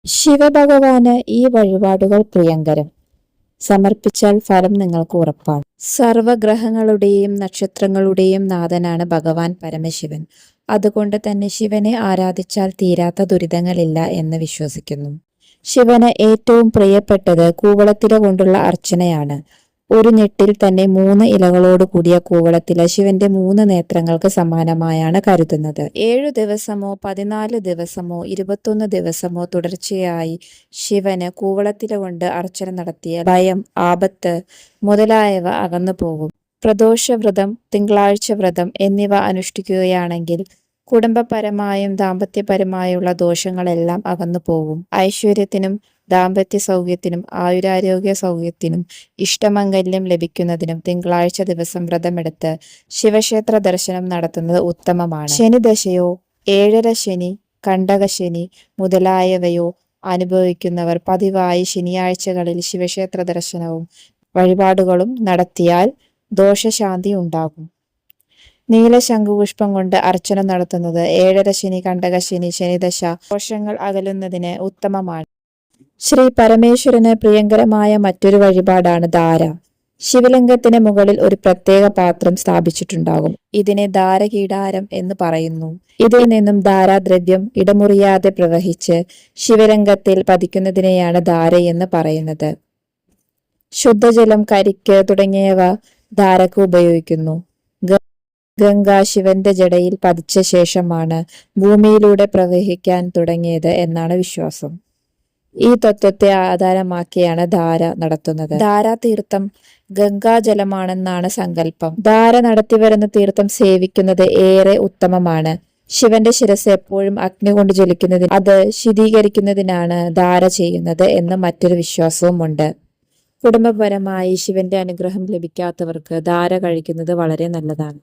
ശിവഭഗവാന് ഈ വഴിപാടുകൾ പ്രിയങ്കരം. സമർപ്പിച്ചാൽ ഫലം നിങ്ങൾക്ക് ഉറപ്പാണ്. സർവഗ്രഹങ്ങളുടെയും നക്ഷത്രങ്ങളുടെയും നാഥനാണ് ഭഗവാൻ പരമശിവൻ. അതുകൊണ്ട് തന്നെ ശിവനെ ആരാധിച്ചാൽ തീരാത്ത ദുരിതങ്ങളില്ല എന്ന് വിശ്വസിക്കുന്നു. ശിവന് ഏറ്റവും പ്രിയപ്പെട്ടത് കൂവളത്തില കൊണ്ടുള്ള അർച്ചനയാണ്. ഒരു ഞെട്ടിൽ തന്നെ 3 ഇലകളോട് കൂടിയ കൂവളത്തില ശിവന്റെ 3 നേത്രങ്ങൾക്ക് സമാനമായാണ് കരുതുന്നത്. 7 ദിവസമോ 14 ദിവസമോ 21 ദിവസമോ തുടർച്ചയായി ശിവന് കൂവളത്തില കൊണ്ട് അർച്ചന നടത്തിയ ഭയം, ആപത്ത് മുതലായവ അകന്നു പോകും. പ്രദോഷവ്രതം, തിങ്കളാഴ്ച വ്രതം എന്നിവ അനുഷ്ഠിക്കുകയാണെങ്കിൽ കുടുംബപരമായും ദാമ്പത്യപരമായുള്ള ദോഷങ്ങളെല്ലാം അകന്നു പോകും. ഐശ്വര്യത്തിനും ദാമ്പത്യ സൗഖ്യത്തിനും ആയുരാരോഗ്യ സൗഖ്യത്തിനും ഇഷ്ടമംഗല്യം ലഭിക്കുന്നതിനും തിങ്കളാഴ്ച ദിവസം വ്രതമെടുത്ത് ശിവക്ഷേത്ര ദർശനം നടത്തുന്നത് ഉത്തമമാണ്. ശനിദശയോ 7ര ശനി, കണ്ടകശനി മുതലായവയോ അനുഭവിക്കുന്നവർ പതിവായി ശനിയാഴ്ചകളിൽ ശിവക്ഷേത്ര ദർശനവും വഴിപാടുകളും നടത്തിയാൽ ദോഷശാന്തി ഉണ്ടാകും. നീല ശംഖുപുഷ്പം കൊണ്ട് അർച്ചന നടത്തുന്നത് 7ര ശനി, കണ്ടകശനി, ശനിദശ ദോഷങ്ങൾ അകലുന്നതിന് ഉത്തമമാണ്. ശ്രീ പരമേശ്വരന് പ്രിയങ്കരമായ മറ്റൊരു വഴിപാടാണ് ധാര. ശിവലിംഗത്തിന് മുകളിൽ ഒരു പ്രത്യേക പാത്രം സ്ഥാപിച്ചിട്ടുണ്ടാകും. ഇതിനെ ധാരകീടാരം എന്ന് പറയുന്നു. ഇതിൽ നിന്നും ധാരാദ്രവ്യം ഇടമുറിയാതെ പ്രവഹിച്ച് ശിവലിംഗത്തിൽ പതിക്കുന്നതിനെയാണ് ധാരയെന്ന് പറയുന്നത്. ശുദ്ധജലം, കരിക്ക് തുടങ്ങിയവ ധാരക്ക് ഉപയോഗിക്കുന്നു. ഗംഗ ശിവന്റെ ജടയിൽ പതിച്ച ശേഷമാണ് ഭൂമിയിലൂടെ പ്രവഹിക്കാൻ തുടങ്ങിയത് എന്നാണ് വിശ്വാസം. ഈ തത്വത്തെ ആധാരമാക്കിയാണ് ധാര നടത്തുന്നത്. ധാരാതീർത്ഥം ഗംഗാജലമാണെന്നാണ് സങ്കല്പം. ധാര നടത്തിവരുന്ന തീർത്ഥം സേവിക്കുന്നത് ഏറെ ഉത്തമമാണ്. ശിവന്റെ ശിരസ് എപ്പോഴും അഗ്നി കൊണ്ട് ജ്വലിക്കുന്നതിന് അത് ശീതീകരിക്കുന്നതിനാണ് ധാര ചെയ്യുന്നത് എന്ന് മറ്റൊരു വിശ്വാസവുമുണ്ട്. കുടുംബപരമായി ശിവന്റെ അനുഗ്രഹം ലഭിക്കാത്തവർക്ക് ധാര കഴിക്കുന്നത് വളരെ നല്ലതാണ്.